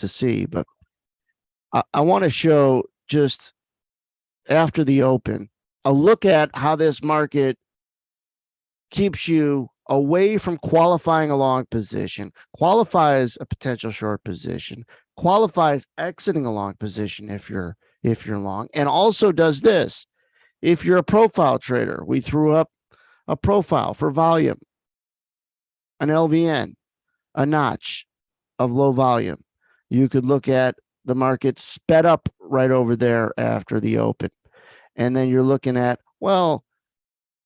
to see. But I want to show just after the open a look at how this market keeps you away from qualifying a long position, qualifies a potential short position, qualifies exiting a long position if you're long, and also does this. If you're a profile trader, we threw up a profile for volume, an LVN, a notch of low volume. You could look at the market sped up right over there after the open. And then you're looking at, well,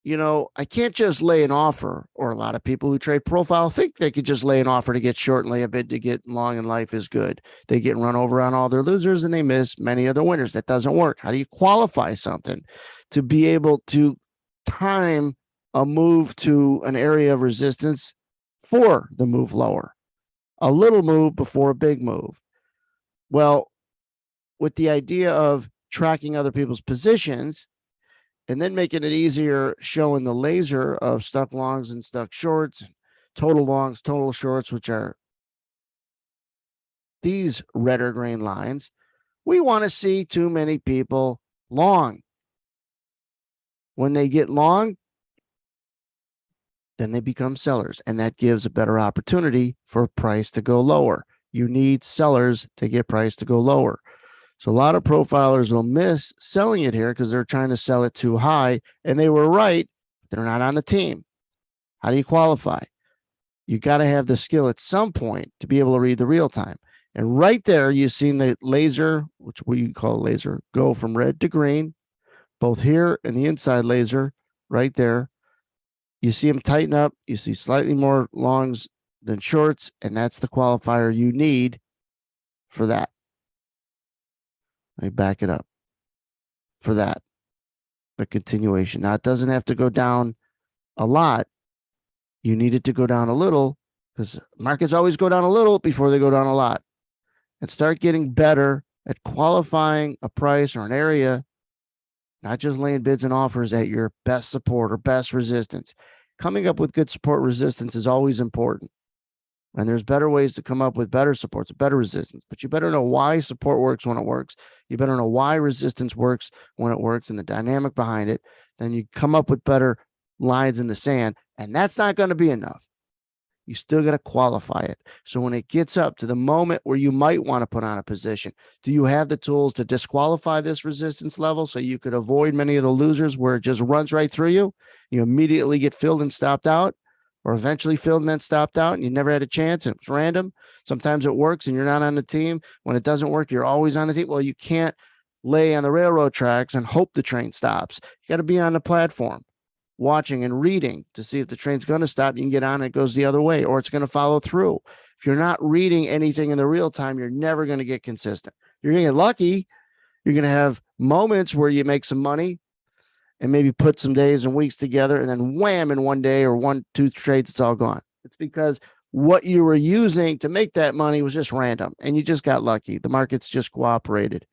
I can't just lay an offer, or a lot of people who trade profile think they could just lay an offer to get short and lay a bid to get long, and life is good. They get run over on all their losers and they miss many of their winners. That doesn't work. How do you qualify something to be able to time a move to an area of resistance for the move lower? A little move before a big move. Well, with the idea of tracking other people's positions and then making it easier, showing the laser of stuck longs and stuck shorts, total longs, total shorts, which are these red or green lines, we want to see too many people long. When they get long, then they become sellers, and that gives a better opportunity for price to go lower. You need sellers to get price to go lower. So a lot of profilers will miss selling it here because they're trying to sell it too high, and they were right. They're not on the team. How do you qualify? You got to have the skill at some point to be able to read the real time. And right there, you've seen the laser, which we call laser, go from red to green, both here and the inside laser right there. You see them tighten up. You see slightly more longs than shorts, and that's the qualifier you need for that. Let me back it up for that. The continuation. Now, it doesn't have to go down a lot. You need it to go down a little, because markets always go down a little before they go down a lot. And start getting better at qualifying a price or an area, not just laying bids and offers at your best support or best resistance. Coming up with good support resistance is always important. And there's better ways to come up with better supports, better resistance. But you better know why support works when it works. You better know why resistance works when it works and the dynamic behind it. Then you come up with better lines in the sand. And that's not going to be enough. You still got to qualify it. So when it gets up to the moment where you might want to put on a position, do you have the tools to disqualify this resistance level so you could avoid many of the losers where it just runs right through you? You immediately get filled and stopped out, or eventually filled and then stopped out, and you never had a chance, and it was random. Sometimes it works and you're not on the team. When it doesn't work, you're always on the team. Well, you can't lay on the railroad tracks and hope the train stops. You got to be on the platform, watching and reading to see if the train's going to stop. You can get on, it goes the other way, or it's going to follow through. If you're not reading anything in the real time, you're never going to get consistent. You're going to get lucky. You're going to have moments where you make some money and maybe put some days and weeks together, and then wham, in one day or 1-2 trades, it's all gone. It's because what you were using to make that money was just random, and you just got lucky. The market's just cooperated.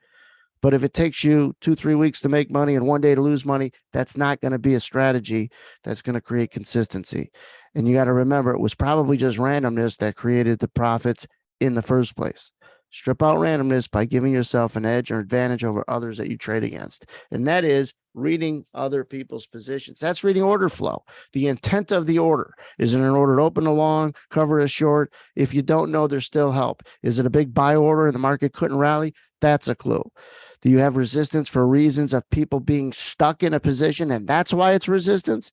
But if it takes you 2-3 weeks to make money and one day to lose money, that's not going to be a strategy that's going to create consistency. And you got to remember, it was probably just randomness that created the profits in the first place. Strip out randomness by giving yourself an edge or advantage over others that you trade against. And that is reading other people's positions. That's reading order flow. The intent of the order. Is it an order to open a long, cover a short? If you don't know, there's still help. Is it a big buy order and the market couldn't rally? That's a clue. Do you have resistance for reasons of people being stuck in a position, and that's why it's resistance?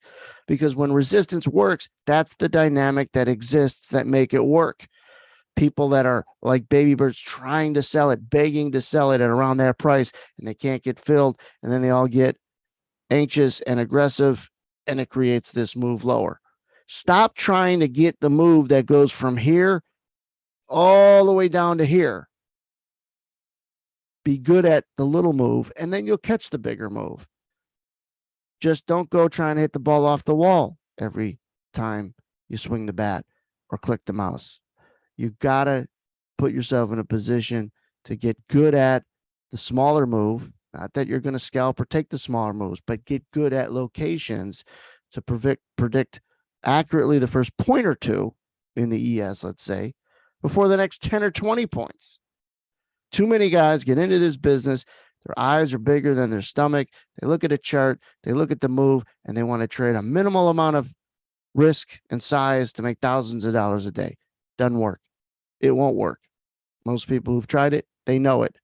Because when resistance works, that's the dynamic that exists that make it work. People that are like baby birds trying to sell it, begging to sell it at around that price, and they can't get filled, and then they all get anxious and aggressive, and it creates this move lower. Stop trying to get the move that goes from here all the way down to here. Be good at the little move, and then you'll catch the bigger move. Just don't go trying to hit the ball off the wall every time you swing the bat or click the mouse. You got to put yourself in a position to get good at the smaller move. Not that you're going to scalp or take the smaller moves, but get good at locations to predict accurately the first point or two in the ES, let's say, before the next 10 or 20 points. Too many guys get into this business. Their eyes are bigger than their stomach. They look at a chart, they look at the move, and they want to trade a minimal amount of risk and size to make thousands of dollars a day. Doesn't work. It won't work. Most people who've tried it, they know it.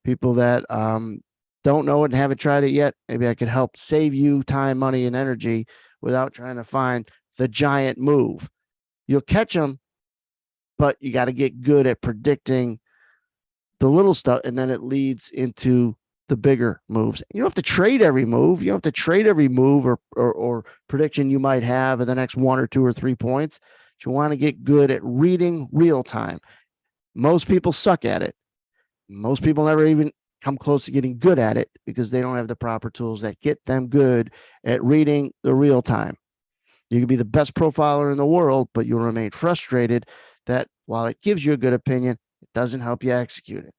People that don't know it and haven't tried it yet, maybe I could help save you time, money, and energy without trying to find the giant move. You'll catch them, but you got to get good at predicting the little stuff, and then it leads into the bigger moves. You don't have to trade every move. You don't have to trade every move or prediction you might have in the next 1 or 2 or 3 points. But you want to get good at reading real time. Most people suck at it. Most people never even come close to getting good at it because they don't have the proper tools that get them good at reading the real time. You can be the best profiler in the world, but you'll remain frustrated that while it gives you a good opinion, it doesn't help you execute it.